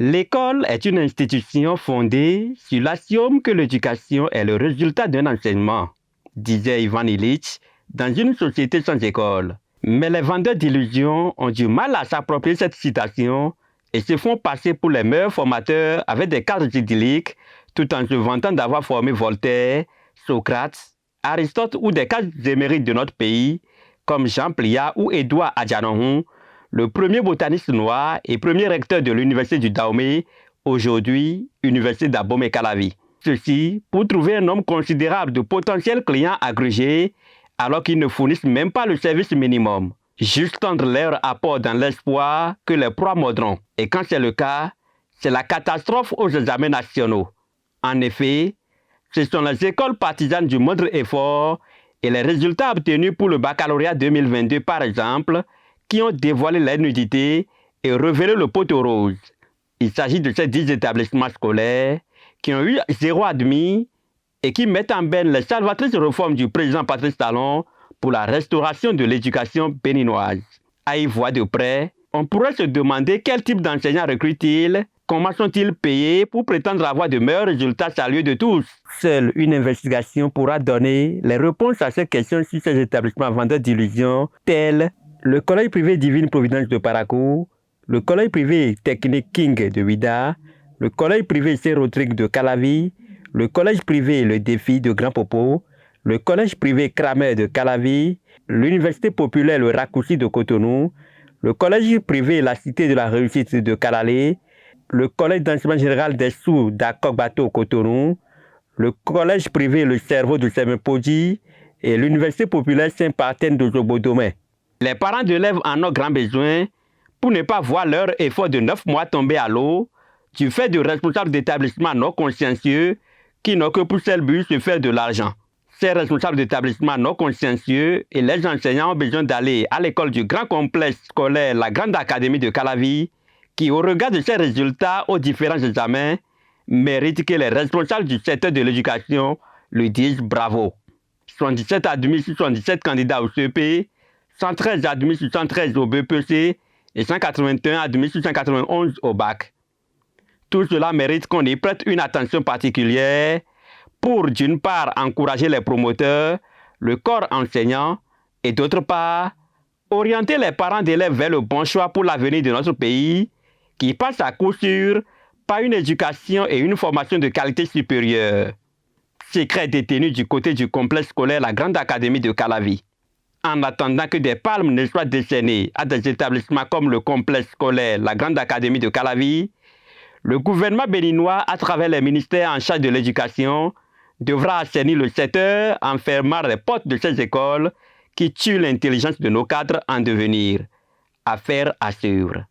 L'école est une institution fondée sur l'axiome que l'éducation est le résultat d'un enseignement, disait Ivan Illich, dans une société sans école. Mais les vendeurs d'illusions ont du mal à s'approprier cette citation et se font passer pour les meilleurs formateurs avec des cadres idylliques, tout en se vantant d'avoir formé Voltaire, Socrate, Aristote ou des cadres émérites de notre pays, comme Jean Pliat ou Édouard Adjanoun, le premier botaniste noir et premier recteur de l'université du Dahomey, aujourd'hui Université d'Abomey-Calavi. Ceci pour trouver un nombre considérable de potentiels clients agrégés alors qu'ils ne fournissent même pas le service minimum. Juste tendre leur apport dans l'espoir que les proies mordront. Et quand c'est le cas, c'est la catastrophe aux examens nationaux. En effet, ce sont les écoles partisanes du moindre effort et les résultats obtenus pour le baccalauréat 2022 par exemple, qui ont dévoilé leur nudité et révélé le poteau rose. Il s'agit de ces 10 établissements scolaires qui ont eu 0 admis et qui mettent en berne les salvatrices réformes du président Patrice Talon pour la restauration de l'éducation béninoise. À y voir de près, on pourrait se demander quel type d'enseignants recrutent-ils, comment sont-ils payés pour prétendre avoir de meilleurs résultats salués de tous. Seule une investigation pourra donner les réponses à ces questions sur ces établissements vendeurs d'illusions tels le collège privé Divine Providence de Parakou, le collège privé technique King de Ouida, le collège privé Saint-Rodrigue de Calavi, le collège privé Le Défi de Grand Popo, le collège privé Kramer de Calavi, l'université populaire Le Raccourci de Cotonou, le collège privé La Cité de la Réussite de Kalalé, le collège d'enseignement général des Sous d'Akokbato Cotonou, le collège privé Le Cerveau de Semepodji et l'université populaire Saint-Partène de Zobodomé. Les parents d'élèves en ont grand besoin pour ne pas voir leur effort de 9 mois tomber à l'eau du fait de responsables d'établissements non consciencieux qui n'ont que pour seul but de faire de l'argent. Ces responsables d'établissements non consciencieux et les enseignants ont besoin d'aller à l'école du grand complexe scolaire La Grande Académie de Calavi qui, au regard de ses résultats aux différents examens, mérite que les responsables du secteur de l'éducation lui disent bravo. 77 admis sur 77 candidats au CEP, 113 admis sur 113 au BPC et 181 admis sur 191 au bac. Tout cela mérite qu'on y prête une attention particulière pour, d'une part, encourager les promoteurs, le corps enseignant, et d'autre part, orienter les parents d'élèves vers le bon choix pour l'avenir de notre pays, qui passe à coup sûr par une éducation et une formation de qualité supérieure. Secret détenu du côté du complexe scolaire La Grande Académie de Calavi. En attendant que des palmes ne soient décernées à des établissements comme le complexe scolaire La Grande Académie de Calavi, le gouvernement béninois, à travers les ministères en charge de l'éducation, devra assainir le secteur en fermant les portes de ces écoles qui tuent l'intelligence de nos cadres en devenir. Affaire à suivre.